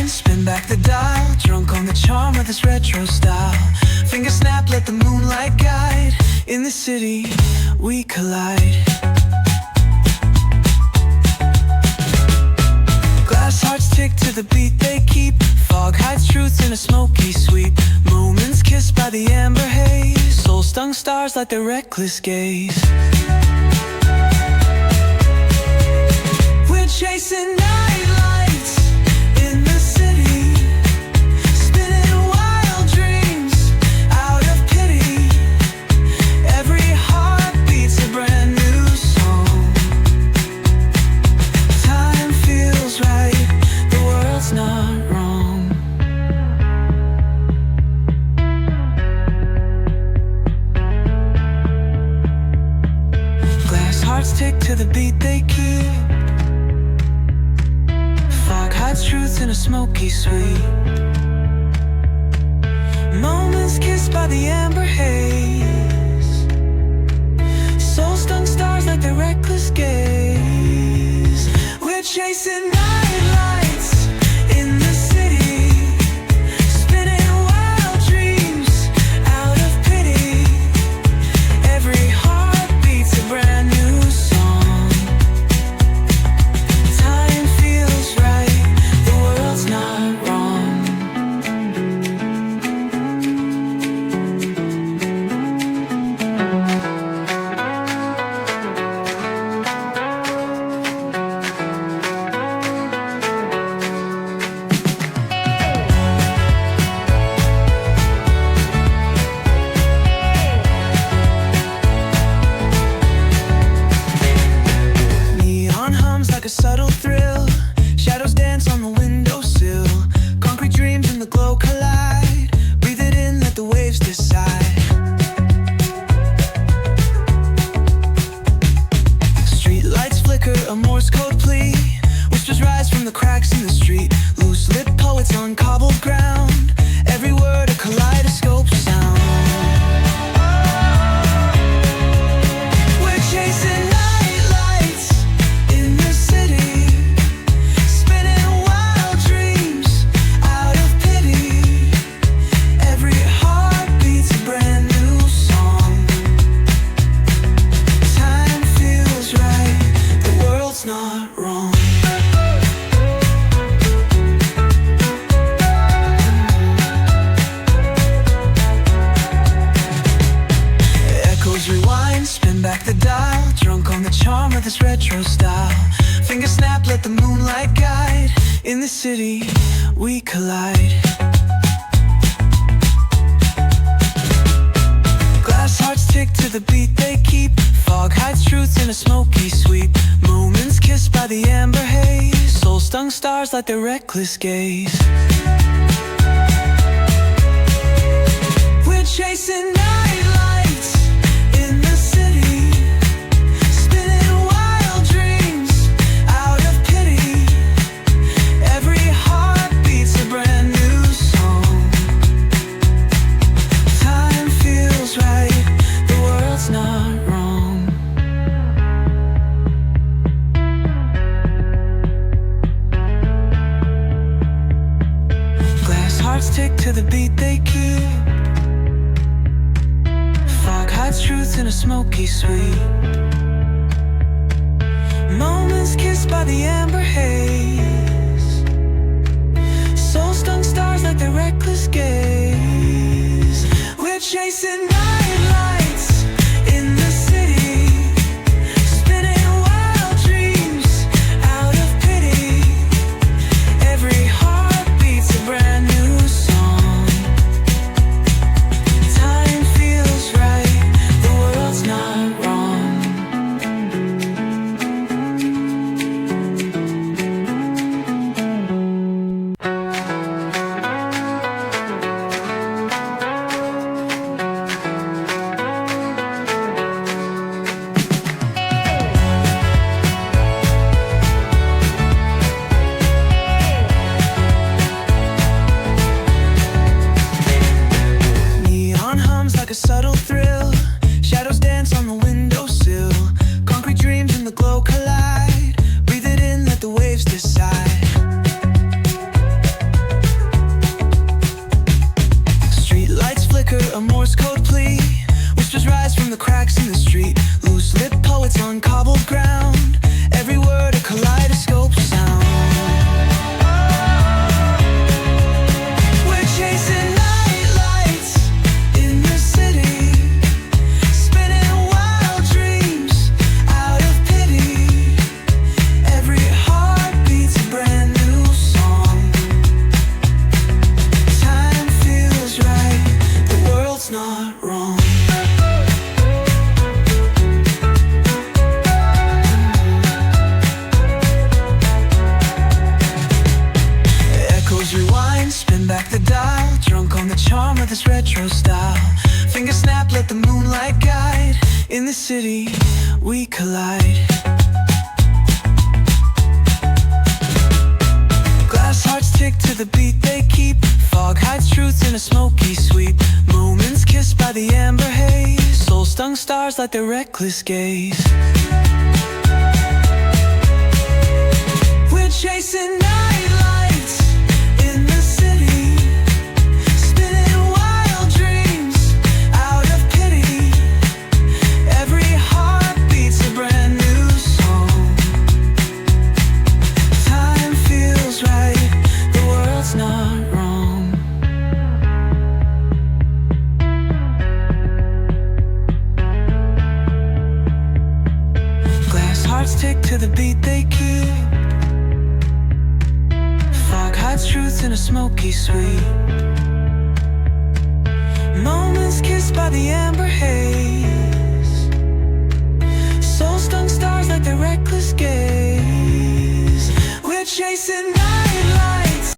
rewind, spin back the dial. Drunk on the charm of this retro style. Finger snap, let the moonlight guide. In the city, we collide. Glass hearts tick to the beat they keep. Fog hides truth in a smoky sweep. Moments kissed by the amber haze. Soul-stung stars light their reckless gaze. We're chasing night lights in the city, spinning wild dreams out of pity. Every heart beats a brand new song. Time feels right, the world's not wrong. Glass hearts tick to the beat they keep. Fog hides truth in a smoky sweep. Moments kissed by the amber haze. Soul-stung stars like their reckless gaze. We're chasing night lights in the city, spinning wild dreams out of pity. Every heart beats a brand new song. Time feels right, the world's not wrong. Neon hums like a subtle thrill. Shadows dance on the windowsill. Concrete dreams in the glow collide. Breathe it in, let the waves decide. Street lights flicker, a Morse code plea. Whispers rise from the cracks in the street. Loose lit poets on cobbled ground. Every word a kaleidoscope sound. We're chasing night lights in the city, spinning wild dreams out of pity. Every heart beats a brand new song. Time feels right, the world's not wrong. Echoes rewind, spin back the dial. Drunk on the charm of this retro style. Finger snap, let the moonlight guide. In the city, we collide. Glass hearts tick to the beat they keep. Fog hides truth in a smoky sweep. Moments kissed by the amber haze. Soul-stung stars light their reckless gaze. We're chasing night lights in the city, spinning wild dreams out of pity. Every heart beats a brand new song. Time feels right, the world's not wrong. Glass hearts tick to the beat they keep. Fog hides truth in a smoky sweep. Moments kissed by the amber haze. Soul-stung stars like their reckless gaze. We're chasing night lights in the city, spinning wild dreams out of pity. Every heart beats a brand new song. Time feels right, the world's not wrong. turn back the dial, drunk on the charm of this retro style. Finger snap, let the moonlight guide. In the city, we collide. Glass hearts tick to the beat they keep. Fog hides truth in a smoky sweep. Moments kissed by the amber haze. Soul-stung stars light their reckless gaze. We're chasing night lights in the city, spinning wild dreams out of pity. Every heart beats a brand new song. Time feels right, the world's not wrong. Glass hearts tick to the beat they keep. Fog hides truth in a smoky sweep. Moments kissed by the amber haze.